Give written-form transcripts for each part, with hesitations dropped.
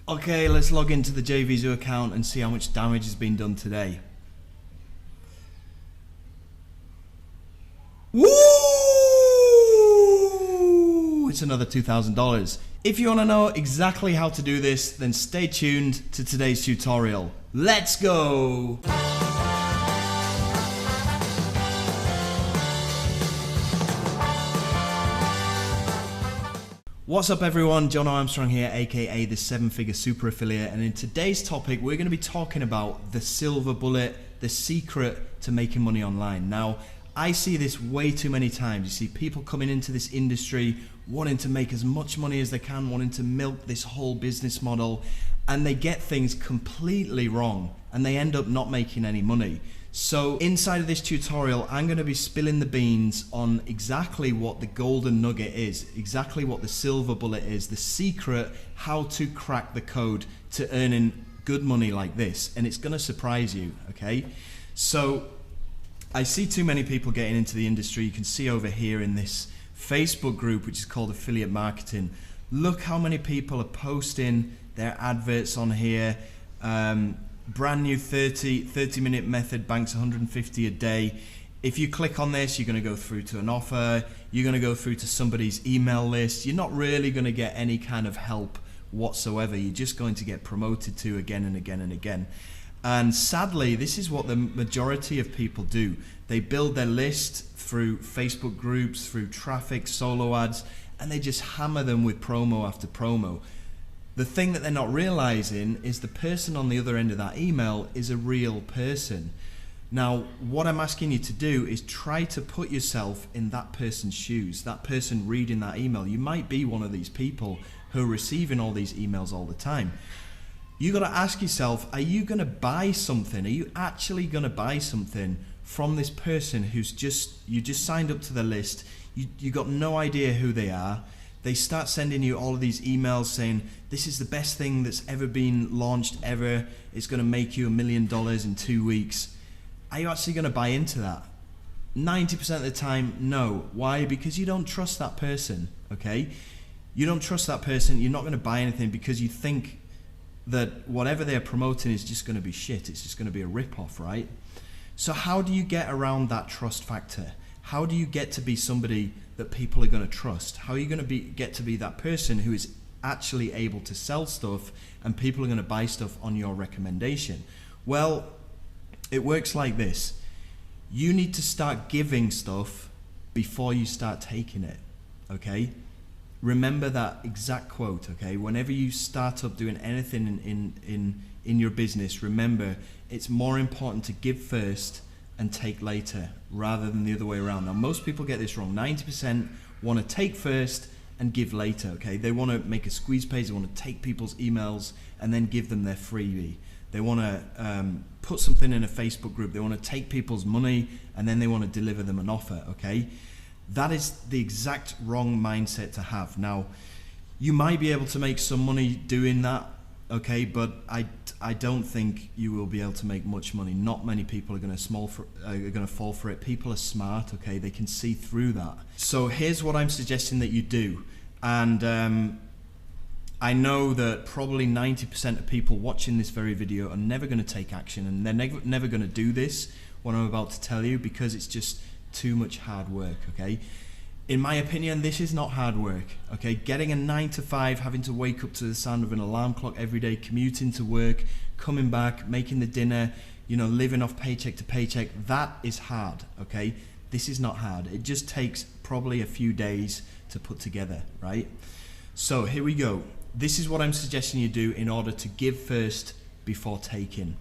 Okay, let's log into the JVZoo account and see how much damage has been done today. Woo! It's another $2,000. If you want to know exactly how to do this, then stay tuned to today's tutorial. Let's go! What's up everyone, John Armstrong here, aka the 7-Figure Super Affiliate, and in today's topic we're going to be talking about the silver bullet, the secret to making money online. Now, I see this way too many times. You see people coming into this industry wanting to make as much money as they can, wanting to milk this whole business model, and they get things completely wrong and they end up not making any money. So inside of this tutorial, I'm going to be spilling the beans on exactly what the golden nugget is, exactly what the silver bullet is, the secret, how to crack the code to earning good money like this. And it's going to surprise you, okay? So I see too many people getting into the industry. You can see over here in this Facebook group, which is called Affiliate Marketing. Look how many people are posting their adverts on here. Brand new 30-minute method, banks 150 a day. If you click on this, you're going to go through to an offer. You're going to go through to somebody's email list. You're not really going to get any kind of help whatsoever. You're just going to get promoted to again and again and again. And sadly, this is what the majority of people do. They build their list through Facebook groups, through traffic, solo ads, and they just hammer them with promo after promo. The thing that they're not realizing is the person on the other end of that email is a real person. Now, what I'm asking you to do is try to put yourself in that person's shoes, that person reading that email. You might be one of these people who are receiving all these emails all the time. You got to ask yourself, are you going to buy something? Are you actually going to buy something from this person who's you just signed up to the list? You got no idea who they are. They start sending you all of these emails saying, this is the best thing that's ever been launched ever. It's going to make you $1 million in 2 weeks. Are you actually going to buy into that? 90% of the time, no. Why? Because you don't trust that person, okay? You don't trust that person. You're not going to buy anything because you think that whatever they're promoting is just going to be shit. It's just going to be a rip-off, right? So how do you get around that trust factor? How do you get to be somebody that people are going to trust? How are you going to get to be that person who is actually able to sell stuff and people are going to buy stuff on your recommendation? Well, it works like this. You need to start giving stuff before you start taking it, okay? Remember that exact quote, okay? Whenever you start up doing anything in your business, remember it's more important to give first and take later rather than the other way around. Now, most people get this wrong. 90% want to take first and give later, okay? They want to make a squeeze page, they want to take people's emails and then give them their freebie. They want to put something in a Facebook group, they want to take people's money and then they want to deliver them an offer, okay? That is the exact wrong mindset to have. Now, you might be able to make some money doing that, okay, but I don't think you will be able to make much money. Not many people are going to fall for it. People are smart, okay? They can see through that. So here's what I'm suggesting that you do. And I know that probably 90% of people watching this very video are never going to take action, and they're never going to do this, what I'm about to tell you, because it's just too much hard work, okay? In my opinion, this is not hard work, okay? Getting a 9 to 5, having to wake up to the sound of an alarm clock every day, commuting to work, coming back, making the dinner, you know, living off paycheck to paycheck, that is hard, okay? This is not hard. It just takes probably a few days to put together, right? So here we go. This is what I'm suggesting you do in order to give first before taking.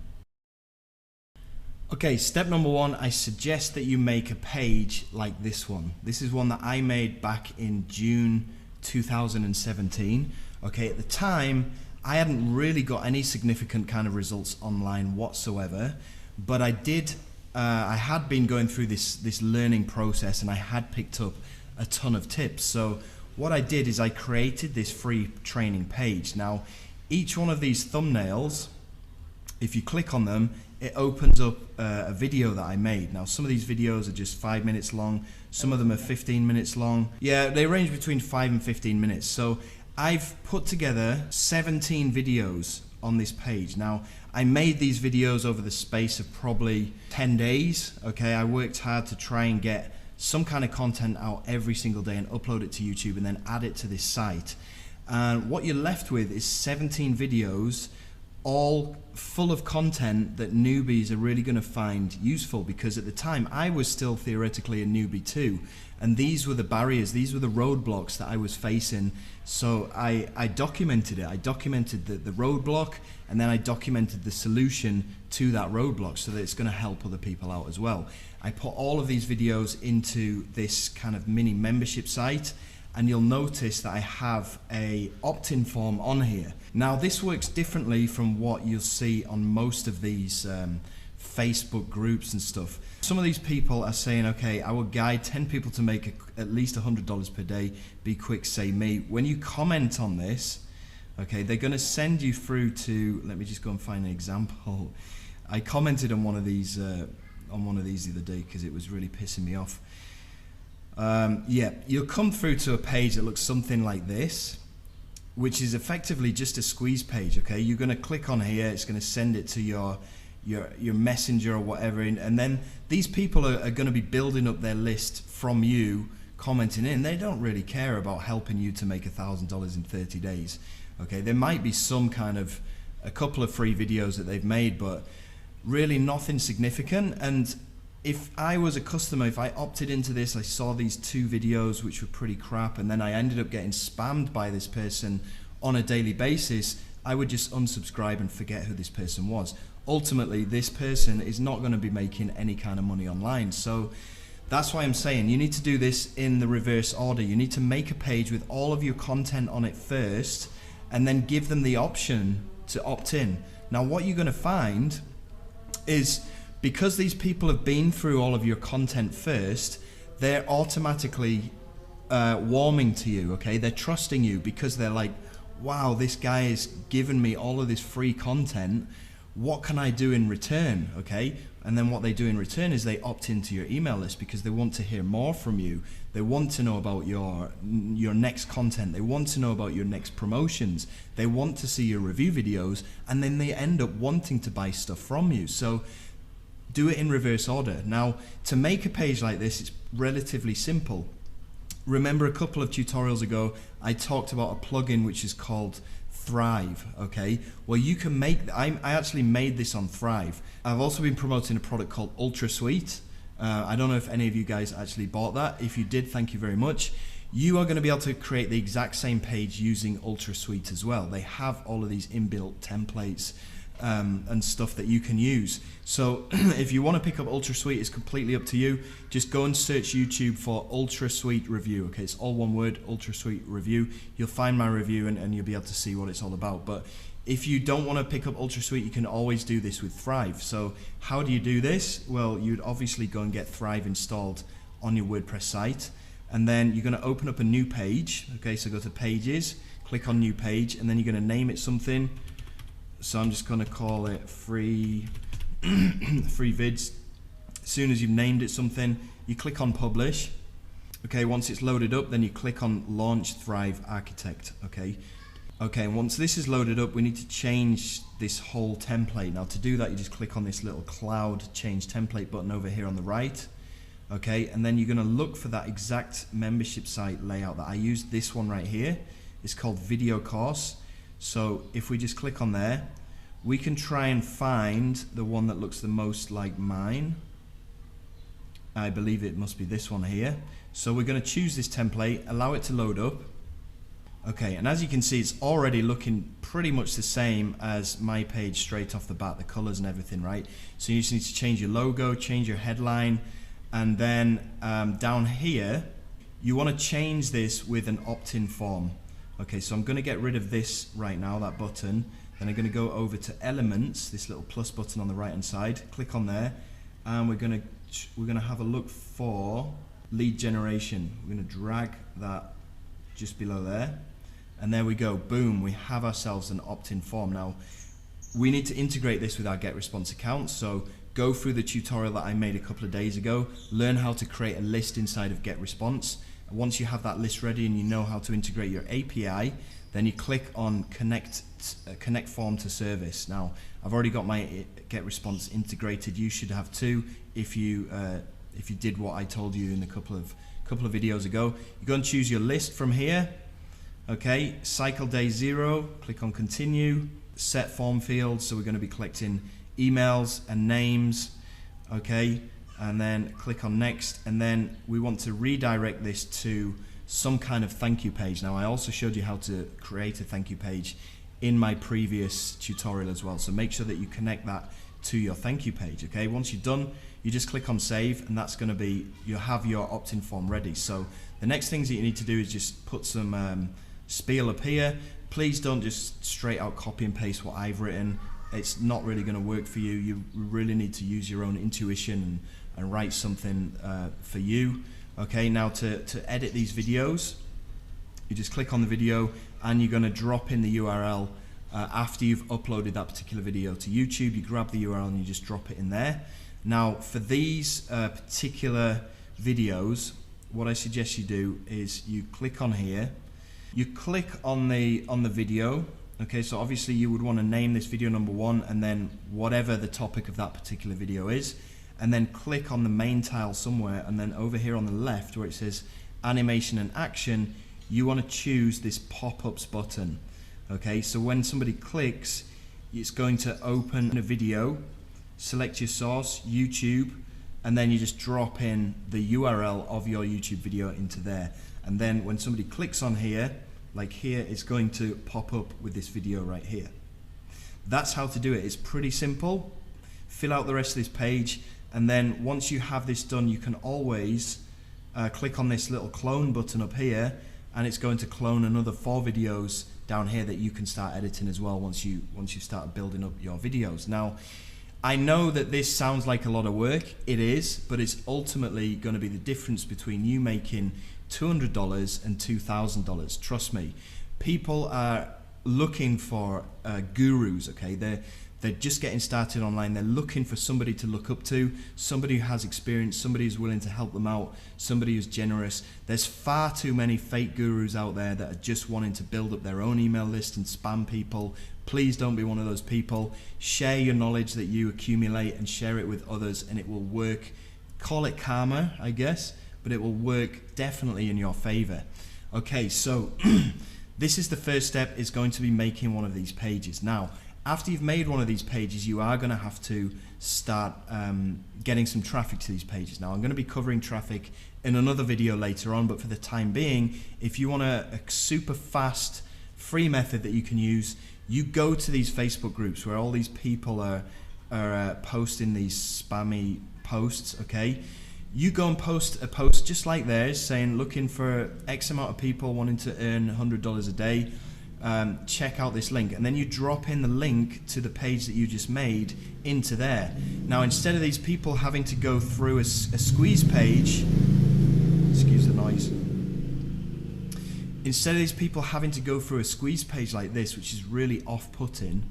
Okay, step number one, I suggest that you make a page like this one. This is one that I made back in June 2017. Okay, at the time, I hadn't really got any significant kind of results online whatsoever, but I had been going through this learning process and I had picked up a ton of tips. So what I did is I created this free training page. Now, each one of these thumbnails, if you click on them, it opens up a video that I made. Now, some of these videos are just 5 minutes long, some of them are 15 minutes long. Yeah, they range between 5 and 15 minutes. So I've put together 17 videos on this page. Now, I made these videos over the space of probably 10 days. Okay, I worked hard to try and get some kind of content out every single day and upload it to YouTube and then add it to this site. And what you're left with is 17 videos, all full of content that newbies are really going to find useful, because at the time I was still theoretically a newbie too, and these were the barriers, these were the roadblocks that I was facing. So I documented it. I documented the roadblock, and then I documented the solution to that roadblock so that it's going to help other people out as well. I put all of these videos into this kind of mini membership site, and you'll notice that I have a opt-in form on here. Now, this works differently from what you'll see on most of these Facebook groups and stuff. Some of these people are saying, okay, I will guide 10 people to make at least $100 per day. Be quick, say me. When you comment on this, okay, they're going to send you through to, let me just go and find an example. I commented on one of these the other day because it was really pissing me off. Yeah, you'll come through to a page that looks something like this, which is effectively just a squeeze page. Okay, you're going to click on here, it's going to send it to your messenger or whatever, and then these people are going to be building up their list from you commenting in. They don't really care about helping you to make $1,000 in 30 days. Okay, there might be some kind of a couple of free videos that they've made, but really nothing significant. And if I was a customer, if I opted into this, I saw these 2 videos which were pretty crap, and then I ended up getting spammed by this person on a daily basis, I would just unsubscribe and forget who this person was. Ultimately, this person is not going to be making any kind of money online. So that's why I'm saying you need to do this in the reverse order. You need to make a page with all of your content on it first, and then give them the option to opt in. Now, what you're going to find is, because these people have been through all of your content first, they're automatically warming to you, okay? They're trusting you because they're like, wow, this guy has given me all of this free content. What can I do in return, okay? And then what they do in return is they opt into your email list because they want to hear more from you. They want to know about your next content. They want to know about your next promotions. They want to see your review videos, and then they end up wanting to buy stuff from you. So do it in reverse order. Now, to make a page like this, it's relatively simple. Remember a couple of tutorials ago, I talked about a plugin which is called Thrive, okay? Well, you can make, I actually made this on Thrive. I've also been promoting a product called UltraSuite. I don't know if any of you guys actually bought that. If you did, thank you very much. You are going to be able to create the exact same page using UltraSuite as well. They have all of these inbuilt templates and stuff that you can use. So if you want to pick up UltraSuite, it's completely up to you. Just go and search YouTube for UltraSuite review. Okay, it's all one word, UltraSuite review. You'll find my review and you'll be able to see what it's all about. But if you don't want to pick up UltraSuite, you can always do this with Thrive. So how do you do this? Well, you'd obviously go and get Thrive installed on your WordPress site, and then you're going to open up a new page. Okay, so go to Pages, click on New Page, and then you're going to name it something. So I'm just going to call it free vids. As soon as you've named it something, you click on Publish. Okay, once it's loaded up, then you click on Launch Thrive Architect. Okay, and once this is loaded up, we need to change this whole template. Now, to do that, you just click on this little cloud change template button over here on the right. Okay, and then you're going to look for that exact membership site layout that I used. This one right here is called Video Course. So if we just click on there, we can try and find the one that looks the most like mine. I believe it must be this one here. So we're going to choose this template, allow it to load up. Okay, and as you can see, it's already looking pretty much the same as my page straight off the bat, the colors and everything, right? So you just need to change your logo, change your headline, and then down here, you want to change this with an opt-in form. Okay, so I'm going to get rid of this right now, that button. Then I'm going to go over to Elements, this little plus button on the right hand side. Click on there, and we're going to have a look for lead generation. We're going to drag that just below there, and there we go. Boom, we have ourselves an opt-in form. Now, we need to integrate this with our GetResponse account. So go through the tutorial that I made a couple of days ago. Learn how to create a list inside of GetResponse. Once you have that list ready and you know how to integrate your API, then you click on connect form to service. Now I've already got my GetResponse integrated. You should have too if you did what I told you in a couple of videos ago. You're going to choose your list from here. Okay, cycle day 0, click on continue, set form field, so we're going to be collecting emails and names. Okay, and then click on next, and then we want to redirect this to some kind of thank you page. Now I also showed you how to create a thank you page in my previous tutorial as well, so make sure that you connect that to your thank you page. Okay, once you're done, you just click on save, and that's going to be, you'll have your opt-in form ready. So the next things that you need to do is just put some spiel up here. Please don't just straight out copy and paste what I've written. It's not really going to work for you. You really need to use your own intuition and write something for you. Okay, now to edit these videos, you just click on the video and you're going to drop in the URL after you've uploaded that particular video to YouTube. You grab the URL and you just drop it in there. Now for these particular videos, what I suggest you do is you click on here, you click on the video. Okay, so obviously you would want to name this video number 1 and then whatever the topic of that particular video is, and then click on the main tile somewhere, and then over here on the left where it says animation and action, you want to choose this pop-ups button. Okay, so when somebody clicks, it's going to open a video, select your source, YouTube, and then you just drop in the URL of your YouTube video into there. And then when somebody clicks on here, like here, it's going to pop up with this video right here. That's how to do it. It's pretty simple. Fill out the rest of this page, and then once you have this done, you can always click on this little clone button up here, and it's going to clone another 4 videos down here that you can start editing as well once you start building up your videos. Now, I know that this sounds like a lot of work. It is, but it's ultimately going to be the difference between you making $200 and $2,000. Trust me, people are looking for gurus. Okay, they're just getting started online. They're looking for somebody to look up to, somebody who has experience, somebody who's willing to help them out, somebody who's generous. There's far too many fake gurus out there that are just wanting to build up their own email list and spam people. Please don't be one of those people. Share your knowledge that you accumulate and share it with others, and it will work. Call it karma, I guess, but it will work definitely in your favor. Okay, so this is the first step, is going to be making one of these pages. Now, after you've made one of these pages, you are going to have to start getting some traffic to these pages. Now, I'm going to be covering traffic in another video later on, but for the time being, if you want a super fast, free method that you can use, you go to these Facebook groups where all these people are posting these spammy posts, okay? You go and post a post just like theirs, saying looking for X amount of people wanting to earn $100 a day. Check out this link, and then you drop in the link to the page that you just made into there. Now, instead of these people having to go through a squeeze page, excuse the noise, instead of these people having to go through a squeeze page like this, which is really off-putting,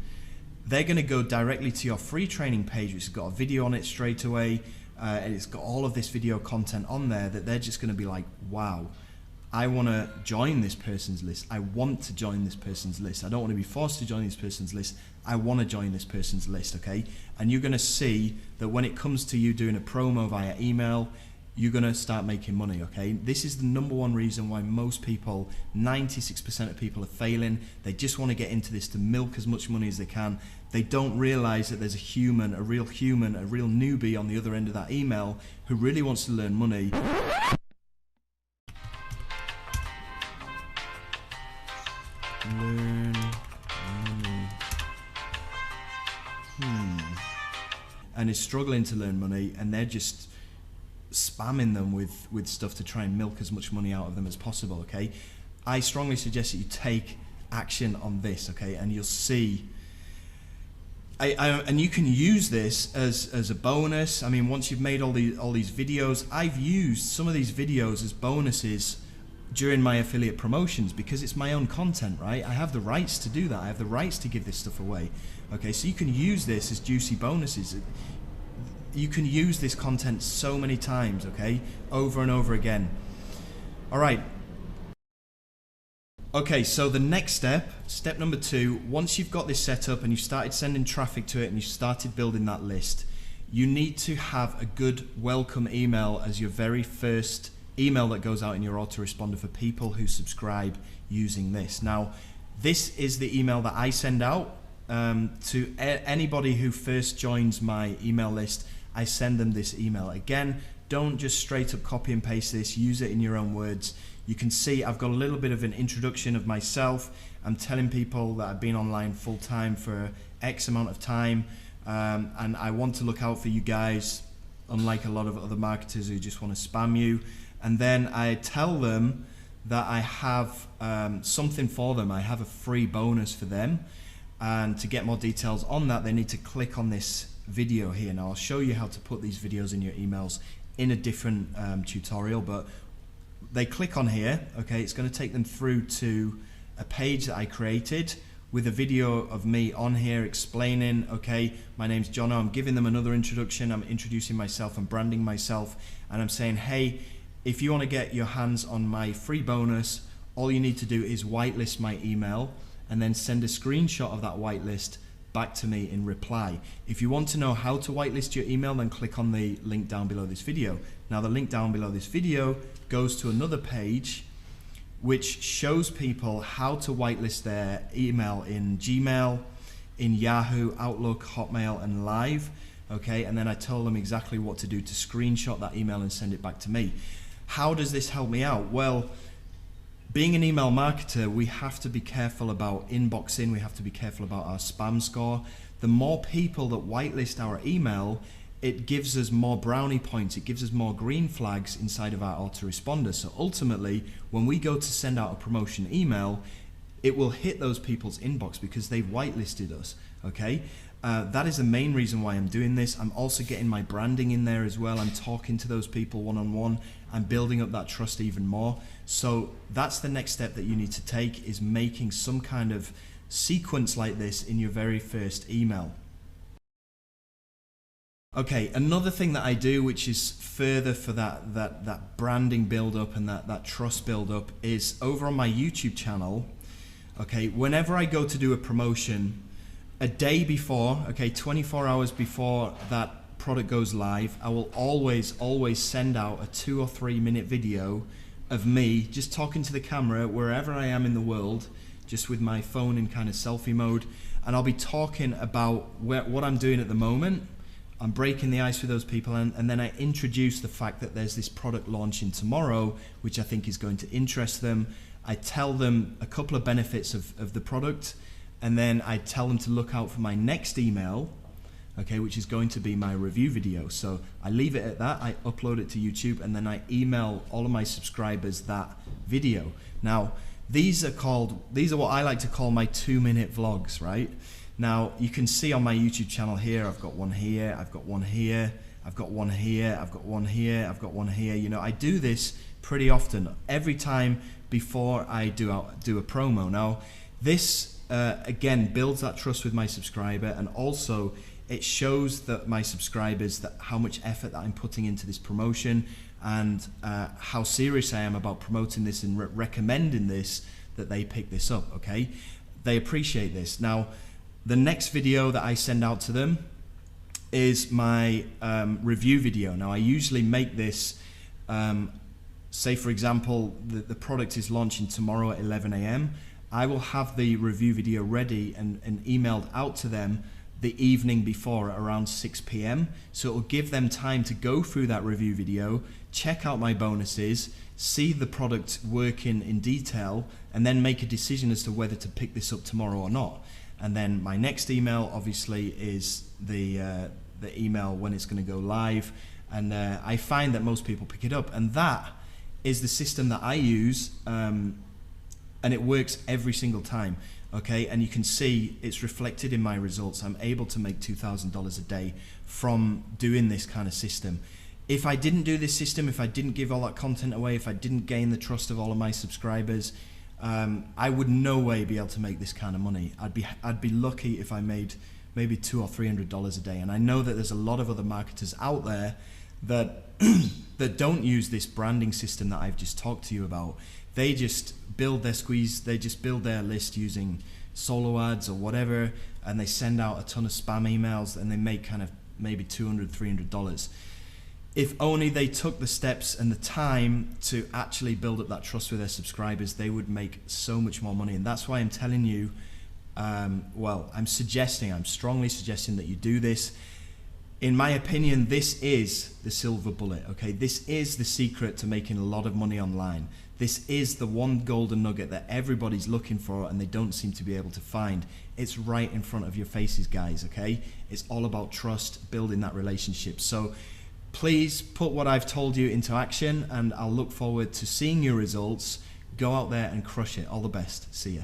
they're going to go directly to your free training page, which has got a video on it straight away, and it's got all of this video content on there that they're just going to be like, wow, I want to join this person's list. I want to join this person's list. I don't want to be forced to join this person's list. I want to join this person's list, okay? And you're going to see that when it comes to you doing a promo via email, you're going to start making money, okay? This is the #1 reason why most people, 96% of people, are failing. They just want to get into this to milk as much money as they can. They don't realize that there's a human, a real newbie on the other end of that email who really wants to learn money. Learn money. And is struggling to learn money, and they're just spamming them with stuff to try and milk as much money out of them as possible, okay? I strongly suggest that you take action on this, okay? And you'll see, and you can use this as a bonus. I mean, once you've made all these videos, I've used some of these videos as bonuses during my affiliate promotions because it's my own content, right? I have the rights to do that. I have the rights to give this stuff away, okay? So you can use this as juicy bonuses. You can use this content so many times, okay? Over and over again. All right. Okay, so the next step number 2, once you've got this set up and you've started sending traffic to it and you've started building that list, you need to have a good welcome email as your very first email that goes out in your autoresponder for people who subscribe using this. Now, this is the email that I send out to anybody who first joins my email list. I send them this email. Again, don't just straight up copy and paste this, use it in your own words. You can see I've got a little bit of an introduction of myself. I'm telling people that I've been online full time for X amount of time, and I want to look out for you guys, unlike a lot of other marketers who just want to spam you. And then I tell them that I have something for them. I have a free bonus for them, and to get more details on that, they need to click on this video here. Now I'll show you how to put these videos in your emails in a different tutorial, but they click on here, okay, it's going to take them through to a page that I created with a video of me on here explaining, okay, my name's Jono, I'm giving them another introduction, I'm introducing myself and branding myself, and I'm saying, hey, if you want to get your hands on my free bonus, all you need to do is whitelist my email and then send a screenshot of that whitelist back to me in reply. If you want to know how to whitelist your email, then click on the link down below this video. Now the link down below this video goes to another page which shows people how to whitelist their email in Gmail, in Yahoo, Outlook, Hotmail, and Live. Okay, and then I tell them exactly what to do to screenshot that email and send it back to me. How does this help me out? Well, being an email marketer, we have to be careful about inboxing, we have to be careful about our spam score. The more people that whitelist our email, it gives us more brownie points, it gives us more green flags inside of our autoresponder. So ultimately, when we go to send out a promotion email, it will hit those people's inbox because they've whitelisted us, okay? That is the main reason why I'm doing this. I'm also getting my branding in there as well. I'm talking to those people one-on-one. I'm building up that trust even more. So that's the next step that you need to take, is making some kind of sequence like this in your very first email. Okay, another thing that I do, which is further for that branding build up and that trust build up, is over on my YouTube channel. Okay, whenever I go to do a promotion, a day before, okay, 24 hours before that product goes live, I will always send out a 2 or 3 minute video of me just talking to the camera wherever I am in the world, just with my phone in kind of selfie mode, and I'll be talking about what I'm doing at the moment. I'm breaking the ice with those people, and then I introduce the fact that there's this product launching tomorrow, which I think is going to interest them. I tell them a couple of benefits of the product, and then I tell them to look out for my next email, okay, which is going to be my review video. So I leave it at that, I upload it to YouTube, and then I email all of my subscribers that video. Now, these are what I like to call my 2-minute vlogs, right? Now, you can see on my YouTube channel here, I've got one here, I've got one here, I've got one here, I've got one here, I've got one here. You know, I do this pretty often, every time before I do a promo. Now, this again builds that trust with my subscriber, and also it shows that my subscribers that how much effort that I'm putting into this promotion, and how serious I am about promoting this and recommending this, that they pick this up. Okay, they appreciate this. Now, the next video that I send out to them is my review video. Now, I usually make this, say for example, the product is launching tomorrow at 11 AM. I will have the review video ready and emailed out to them the evening before at around 6 PM. So it will give them time to go through that review video, check out my bonuses, see the product working in detail, and then make a decision as to whether to pick this up tomorrow or not. And then my next email obviously is the email when it's going to go live, and I find that most people pick it up, and that is the system that I use, and it works every single time. Okay, and you can see it's reflected in my results. I'm able to make $2,000 a day from doing this kind of system. If I didn't do this system, if I didn't give all that content away, if I didn't gain the trust of all of my subscribers, I would no way be able to make this kind of money. I'd be lucky if I made maybe $200 or $300 a day. And I know that there's a lot of other marketers out there that that don't use this branding system that I've just talked to you about. They just build their list using solo ads or whatever, and they send out a ton of spam emails and they make kind of maybe $200, $300. If only they took the steps and the time to actually build up that trust with their subscribers, they would make so much more money. And that's why I'm telling you, I'm strongly suggesting that you do this. In my opinion, this is the silver bullet, okay? This is the secret to making a lot of money online. This is the one golden nugget that everybody's looking for and they don't seem to be able to find. It's right in front of your faces, guys, okay? It's all about trust, building that relationship. So please put what I've told you into action, and I'll look forward to seeing your results. Go out there and crush it. All the best. See ya.